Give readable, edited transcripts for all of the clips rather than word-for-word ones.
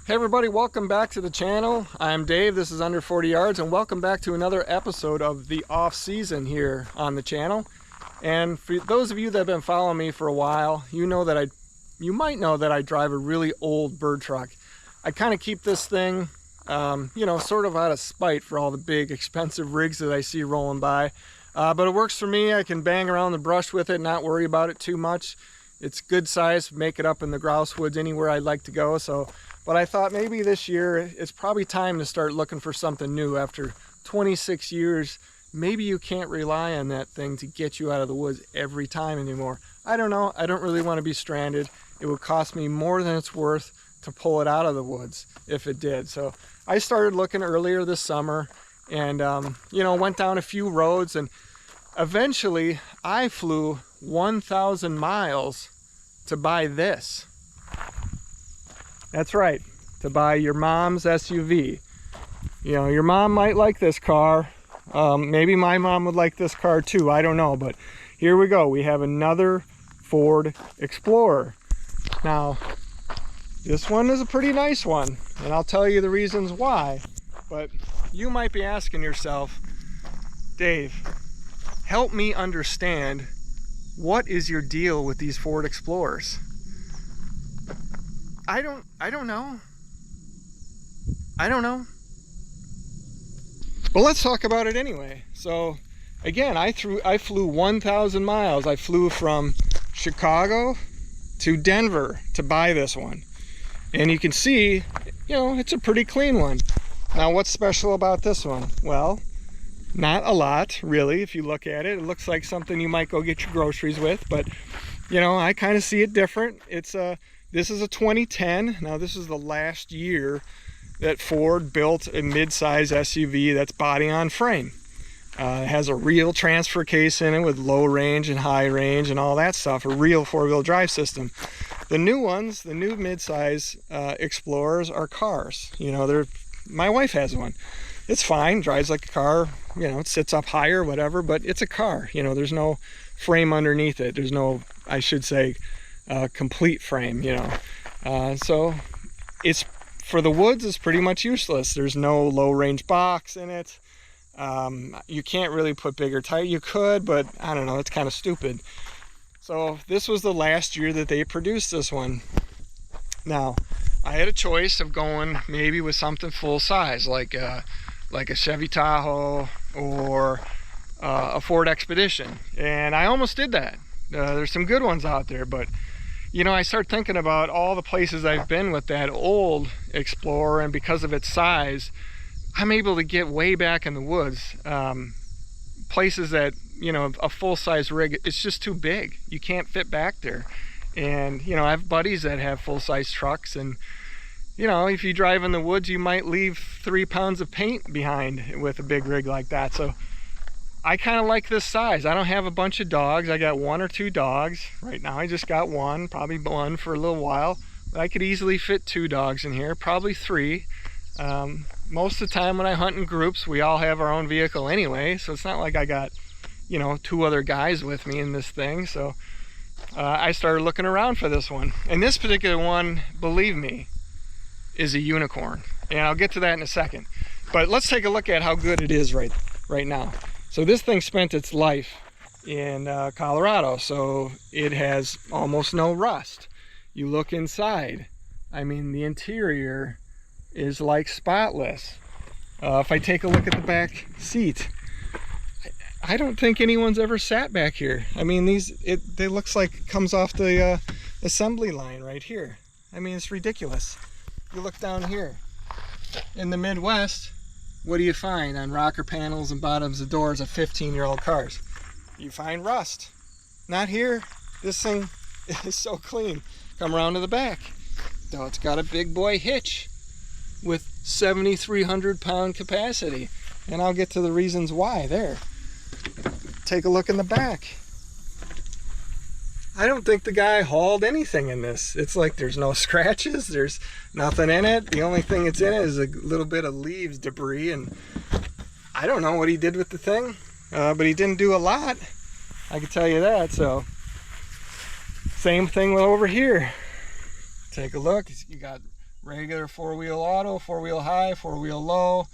Hey everybody, welcome back to the channel. I'm Dave, this is Under 40 Yards, and welcome back to another episode of the off season here on the channel. And for those of you that have been following me for a while, you might know that I drive a really old bird truck. I kind of keep this thing, sort of out of spite for all the big expensive rigs that I see rolling by. But it works for me. I can bang around the brush with it, not worry about it too much. It's good size, make it up in the grouse woods anywhere I'd like to go. But I thought maybe this year it's probably time to start looking for something new. After 26 years, maybe you can't rely on that thing to get you out of the woods every time anymore. I don't know. I don't really want to be stranded. It would cost me more than it's worth to pull it out of the woods if it did. So I started looking earlier this summer and, went down a few roads, and eventually I flew 1,000 miles to buy this. That's right, to buy your mom's SUV. Your mom might like this car. Maybe my mom would like this car too, I don't know. But here we go, we have another Ford Explorer. Now, this one is a pretty nice one, and I'll tell you the reasons why. But you might be asking yourself, Dave, help me understand, what is your deal with these Ford Explorers? I don't know. I don't know. But let's talk about it anyway. So again, I flew 1,000 miles. I flew from Chicago to Denver to buy this one. And you can see, it's a pretty clean one. Now, what's special about this one? Well, not a lot, really. If you look at it, it looks like something you might go get your groceries with. But, I kind of see it different. This is a 2010. Now, this is the last year that Ford built a mid-size SUV that's body on frame. It has a real transfer case in it with low range and high range and all that stuff, a real four-wheel drive system. The new ones, the new mid-size Explorers, are cars. My wife has one. It's fine, drives like a car, it sits up higher, whatever, but it's a car. There's no frame underneath it. There's no, I should say, complete frame, so it's, for the woods, it's pretty much useless. There's no low range box in it. You can't really put bigger tire. You could, but I don't know, it's kind of stupid. So this was the last year that they produced this one. Now, I had a choice of going maybe with something full size, like a Chevy Tahoe or a Ford Expedition, and I almost did that. There's some good ones out there, but I start thinking about all the places I've been with that old Explorer, and because of its size, I'm able to get way back in the woods. Places that, a full-size rig, it's just too big. You can't fit back there. And, I have buddies that have full-size trucks, and, if you drive in the woods, you might leave 3 pounds of paint behind with a big rig like that. So I kind of like this size. I don't have a bunch of dogs. I got 1 or 2 dogs. Right now I just got 1, probably 1 for a little while. But I could easily fit 2 dogs in here, probably 3. Most of the time when I hunt in groups, we all have our own vehicle anyway, so it's not like I got, 2 other guys with me in this thing. So I started looking around for this one. And this particular one, believe me, is a unicorn. And I'll get to that in a second. But let's take a look at how good it is right now. So this thing spent its life in Colorado, so it has almost no rust. You look inside, I mean, the interior is like spotless. If I take a look at the back seat, I don't think anyone's ever sat back here. I mean, they looks like it comes off the assembly line right here. I mean, it's ridiculous. You look down here in the Midwest, what do you find on rocker panels and bottoms of doors of 15-year-old cars? You find rust. Not here. This thing is so clean. Come around to the back. Now it's got a big boy hitch with 7,300 pound capacity. And I'll get to the reasons why there. Take a look in the back. I don't think the guy hauled anything in this. It's like there's no scratches, there's nothing in it. The only thing that's in it is a little bit of leaves debris, and I don't know what he did with the thing, but he didn't do a lot, I can tell you that. So same thing over here. Take a look. You got regular 4-wheel auto, 4-wheel high, 4-wheel low.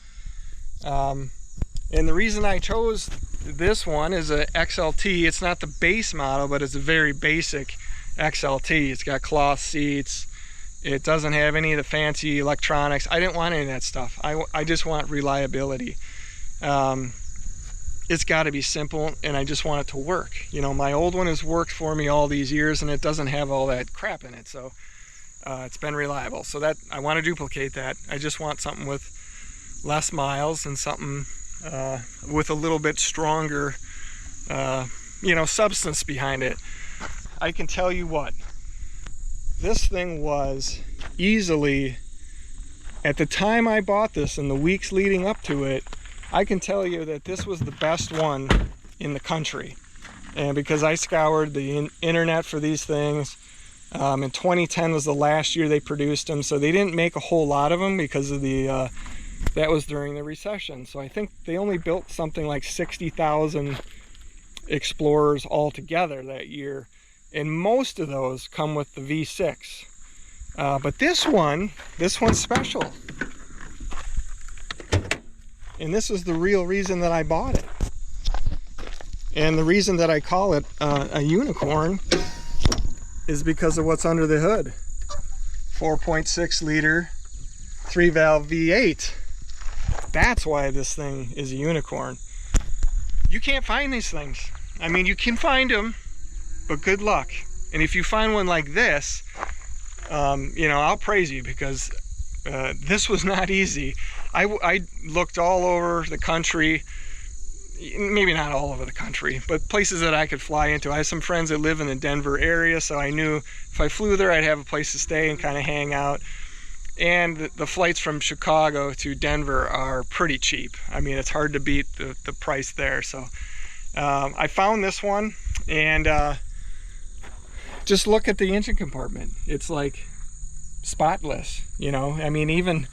And the reason I chose this one is a XLT. It's not the base model, but it's a very basic XLT. It's got cloth seats. It doesn't have any of the fancy electronics. I didn't want any of that stuff. I just want reliability. It's got to be simple, and I just want it to work. You know, my old one has worked for me all these years, and it doesn't have all that crap in it, so it's been reliable. So that I want to duplicate that. I just want something with less miles and something with a little bit stronger, you know, substance behind it. I can tell you what, this thing was easily, at the time I bought this and the weeks leading up to it, I can tell you that this was the best one in the country. And because I scoured the internet for these things, in 2010 was the last year they produced them, so they didn't make a whole lot of them because of the that was during the recession. So I think they only built something like 60,000 Explorers altogether that year, and most of those come with the V6. But this one's special. And this is the real reason that I bought it. And the reason that I call it a unicorn is because of what's under the hood. 4.6 liter, 3-valve V8. That's why this thing is a unicorn. You can't find these things. I mean, you can find them, but good luck. And if you find one like this, you know, I'll praise you, because this was not easy. I looked all over the country, maybe not all over the country, but places that I could fly into. I have some friends that live in the Denver area, so I knew if I flew there, I'd have a place to stay and kind of hang out. And the flights from Chicago to Denver are pretty cheap. I mean, it's hard to beat the price there. So I found this one, and just look at the engine compartment. It's like spotless, you know. I mean, even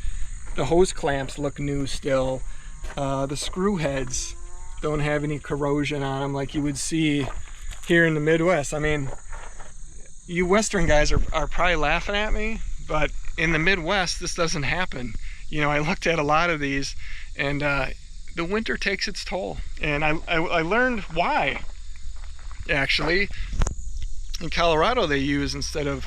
the hose clamps look new still. The screw heads don't have any corrosion on them like you would see here in the Midwest. I mean, you Western guys are probably laughing at me, but in the Midwest, this doesn't happen. You know, I looked at a lot of these, and the winter takes its toll. And I learned why. Actually, in Colorado, they use, instead of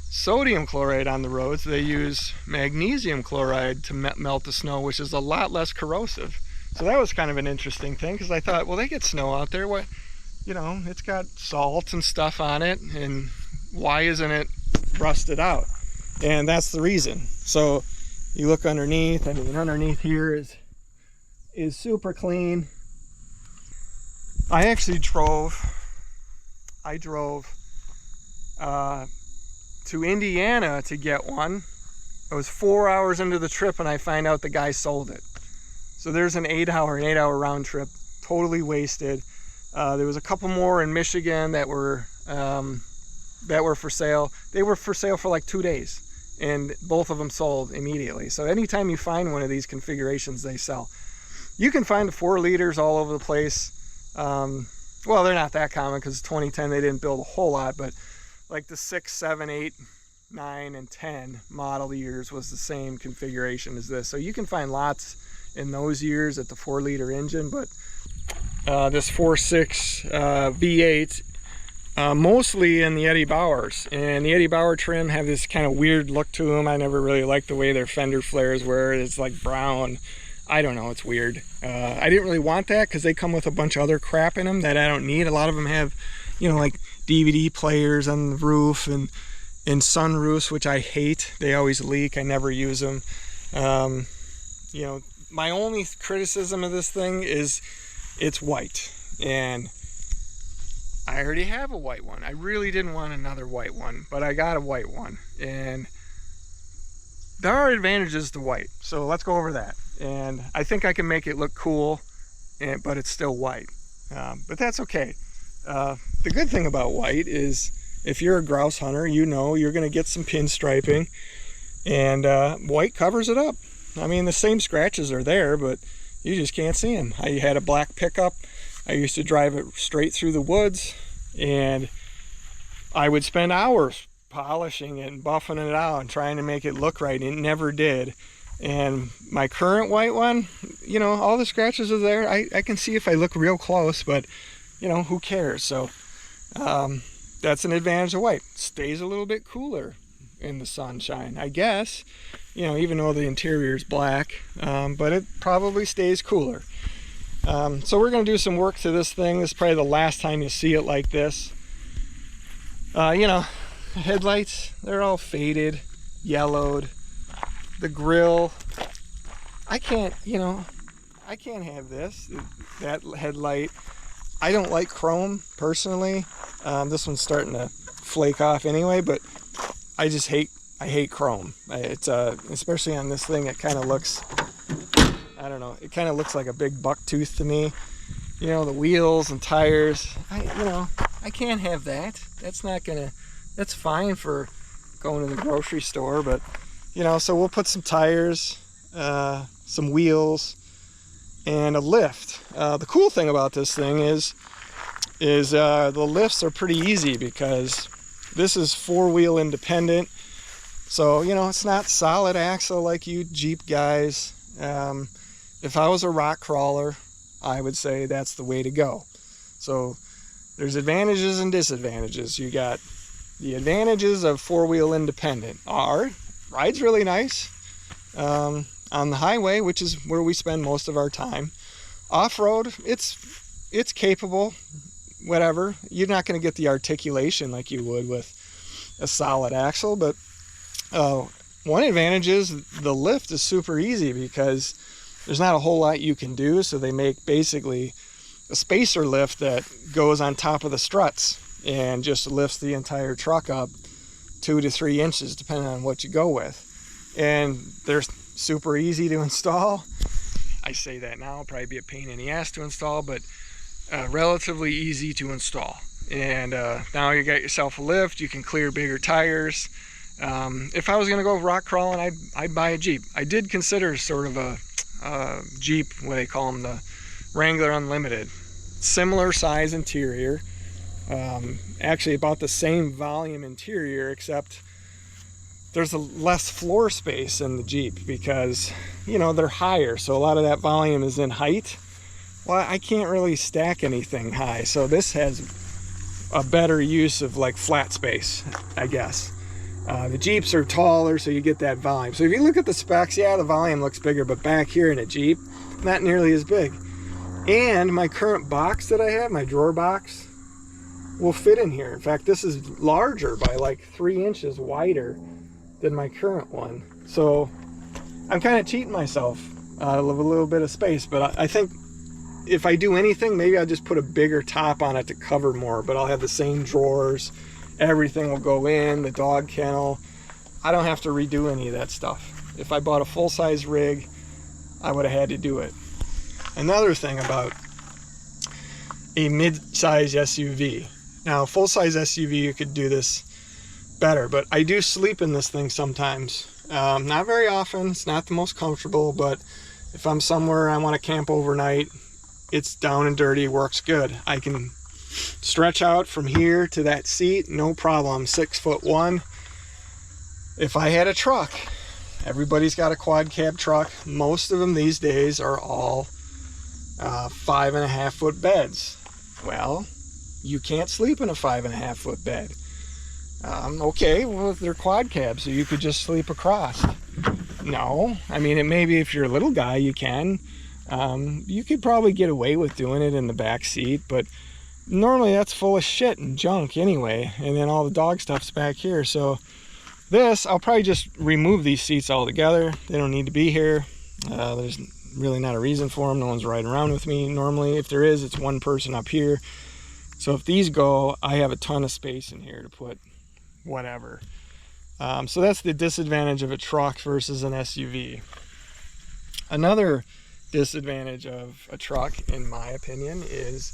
sodium chloride on the roads, they use magnesium chloride to melt the snow, which is a lot less corrosive. So that was kind of an interesting thing, because I thought, well, they get snow out there. What, you know, it's got salt and stuff on it, and why isn't it rusted out? And that's the reason. So you look underneath. I mean, underneath here is super clean. I actually drove to Indiana to get one. I was 4 hours into the trip and I find out the guy sold it. So there's an 8-hour round trip, totally wasted. There was a couple more in Michigan that were for sale. They were for sale for like 2 days, and both of them sold immediately. So anytime you find one of these configurations, they sell. You can find the 4 liters all over the place. Well, they're not that common, because 2010 they didn't build a whole lot, but like the 6, 7, 8, 9, and 10 model years was the same configuration as this. So you can find lots in those years at the 4-liter engine, but this 4.6 V8, mostly in the Eddie Bauers. And the Eddie Bauer trim have this kind of weird look to them. I never really liked the way their fender flares were. It's like brown. I don't know, it's weird. I didn't really want that, because they come with a bunch of other crap in them that I don't need. A lot of them have, you know, like DVD players on the roof and sunroofs, which I hate. They always leak. I never use them. You know, my only criticism of this thing is it's white, and I already have a white one. I really didn't want another white one, but I got a white one, and there are advantages to white, so let's go over that. And I think I can make it look cool, but it's still white, but that's okay. The good thing about white is, if you're a grouse hunter, you know you're going to get some pinstriping, and white covers it up. I mean, the same scratches are there, but you just can't see them. I had a black pickup. I used to drive it straight through the woods, and I would spend hours polishing it and buffing it out and trying to make it look right. It never did. And my current white one, you know, all the scratches are there. I can see if I look real close, but you know, who cares? So that's an advantage of white. Stays a little bit cooler in the sunshine, I guess, you know, even though the interior is black, but it probably stays cooler. So we're going to do some work to this thing. This is probably the last time you see it like this. You know, headlights, they're all faded, yellowed. The grill, I can't, you know, I can't have this, that headlight. I don't like chrome personally. This one's starting to flake off anyway, but I hate chrome. It's especially on this thing, it kind of looks, I don't know, it kind of looks like a big buck tooth to me. You know, the wheels and tires, you know, I can't have that. That's fine for going to the grocery store, but you know, so we'll put some tires, some wheels, and a lift. The cool thing about this thing is the lifts are pretty easy because this is four-wheel independent. So, you know, it's not solid axle like you Jeep guys. If I was a rock crawler, I would say that's the way to go. So there's advantages and disadvantages. You got the advantages of four-wheel independent are ride's really nice on the highway, which is where we spend most of our time. Off-road, it's capable, whatever. You're not going to get the articulation like you would with a solid axle, but one advantage is the lift is super easy because there's not a whole lot you can do, so they make basically a spacer lift that goes on top of the struts and just lifts the entire truck up 2 to 3 inches depending on what you go with. And they're super easy to install. I say that now, probably be a pain in the ass to install, but relatively easy to install. And now you got yourself a lift, you can clear bigger tires. If I was going to go rock crawling, I'd buy a Jeep. I did consider sort of a Jeep, what they call them, the Wrangler Unlimited. Similar size interior. Actually about the same volume interior, except there's a less floor space in the Jeep because, you know, they're higher, so a lot of that volume is in height. Well, I can't really stack anything high, so this has a better use of like flat space, I guess. The Jeeps are taller, so you get that volume. So if you look at the specs, yeah, the volume looks bigger, but back here in a Jeep, not nearly as big. And my current box that I have, my drawer box, will fit in here. In fact, this is larger by like 3 inches wider than my current one. So I'm kind of cheating myself out of a little bit of space, but I think if I do anything, maybe I'll just put a bigger top on it to cover more, but I'll have the same drawers. Everything will go in, the dog kennel. I don't have to redo any of that stuff. If I bought a full-size rig, I would have had to do it. Another thing about a mid-size SUV. Now, full-size SUV, you could do this better, but I do sleep in this thing sometimes. Not very often, it's not the most comfortable, but if I'm somewhere I want to camp overnight, it's down and dirty, works good. I can stretch out from here to that seat, no problem. 6'1". If I had a truck, everybody's got a quad cab truck. Most of them these days are all 5.5 foot beds. Well, you can't sleep in a 5.5 foot bed. Okay, well, they're quad cabs, so you could just sleep across. No, I mean, maybe if you're a little guy, you can. You could probably get away with doing it in the back seat, but normally that's full of shit and junk anyway, and then all the dog stuff's back here. So this, I'll probably just remove these seats altogether. They don't need to be here. There's really not a reason for them. No one's riding around with me normally. If there is, it's one person up here. So if these go, I have a ton of space in here to put whatever. So that's the disadvantage of a truck versus an SUV. Another disadvantage of a truck, in my opinion, is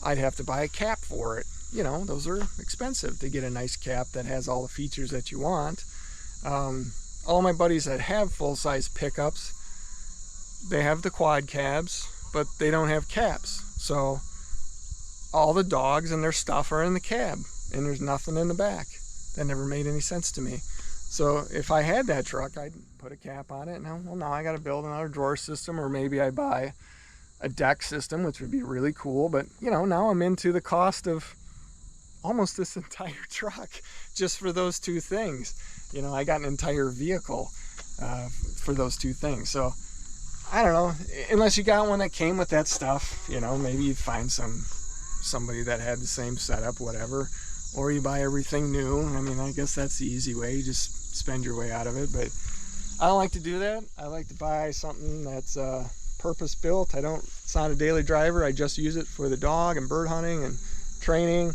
I'd have to buy a cap for it. You know, those are expensive to get a nice cap that has all the features that you want. All my buddies that have full-size pickups, they have the quad cabs, but they don't have caps. So all the dogs and their stuff are in the cab, and there's nothing in the back. That never made any sense to me. So if I had that truck, I'd put a cap on it. Now I got to build another drawer system, or maybe I buy a deck system, which would be really cool. But now I'm into the cost of almost this entire truck just for those two things. I got an entire vehicle for those two things. So I don't know, unless you got one that came with that stuff, maybe you'd find somebody that had the same setup, whatever, or you buy everything new. I mean, I guess that's the easy way. You just spend your way out of it. But I don't like to do that. I like to buy something that's purpose built. It's not a daily driver. I just use it for the dog and bird hunting and training,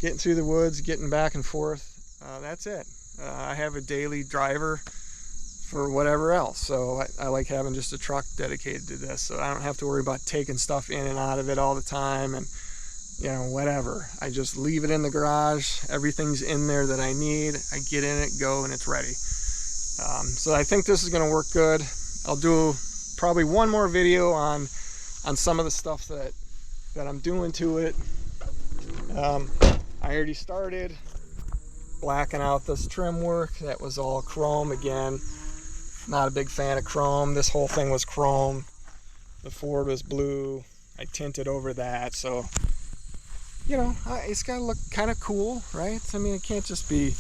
getting through the woods, getting back and forth. That's it. I have a daily driver for whatever else. So I like having just a truck dedicated to this, so I don't have to worry about taking stuff in and out of it all the time and whatever. I just leave it in the garage. Everything's in there that I need. I get in it, go, and it's ready. So I think this is going to work good. I'll do probably one more video on some of the stuff that I'm doing to it. I already started blacking out this trim work. That was all chrome again. Not a big fan of chrome. This whole thing was chrome. The Ford was blue. I tinted over that, so it's got to look kind of cool, right? I mean, it can't just be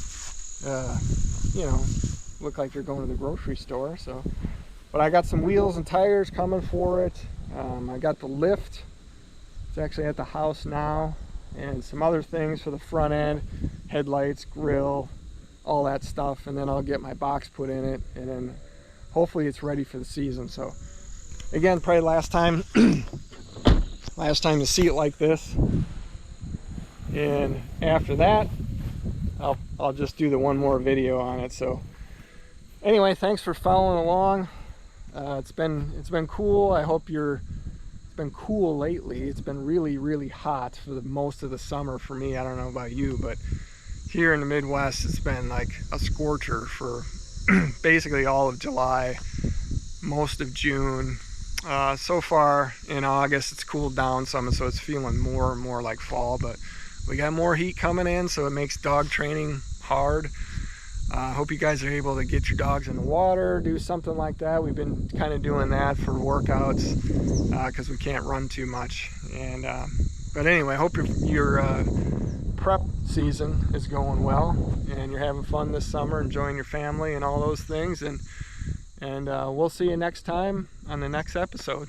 look like you're going to the grocery store. So, but I got some wheels and tires coming for it. I got the lift. It's actually at the house now, and some other things for the front end, headlights, grill, all that stuff, and then I'll get my box put in it, and then hopefully it's ready for the season. So again, probably last time to see it like this, and after that I'll just do the one more video on it. So anyway, thanks for following along. It's been cool. I hope it's been cool lately. It's been really, really hot for most of the summer for me. I don't know about you, but here in the Midwest, it's been like a scorcher for basically all of July, most of June. So far in August, it's cooled down some, so it's feeling more and more like fall, but we got more heat coming in, so it makes dog training hard. I hope you guys are able to get your dogs in the water, do something like that. We've been kind of doing that for workouts because we can't run too much. And but anyway, I hope your prep season is going well and you're having fun this summer, enjoying your family and all those things. And we'll see you next time on the next episode.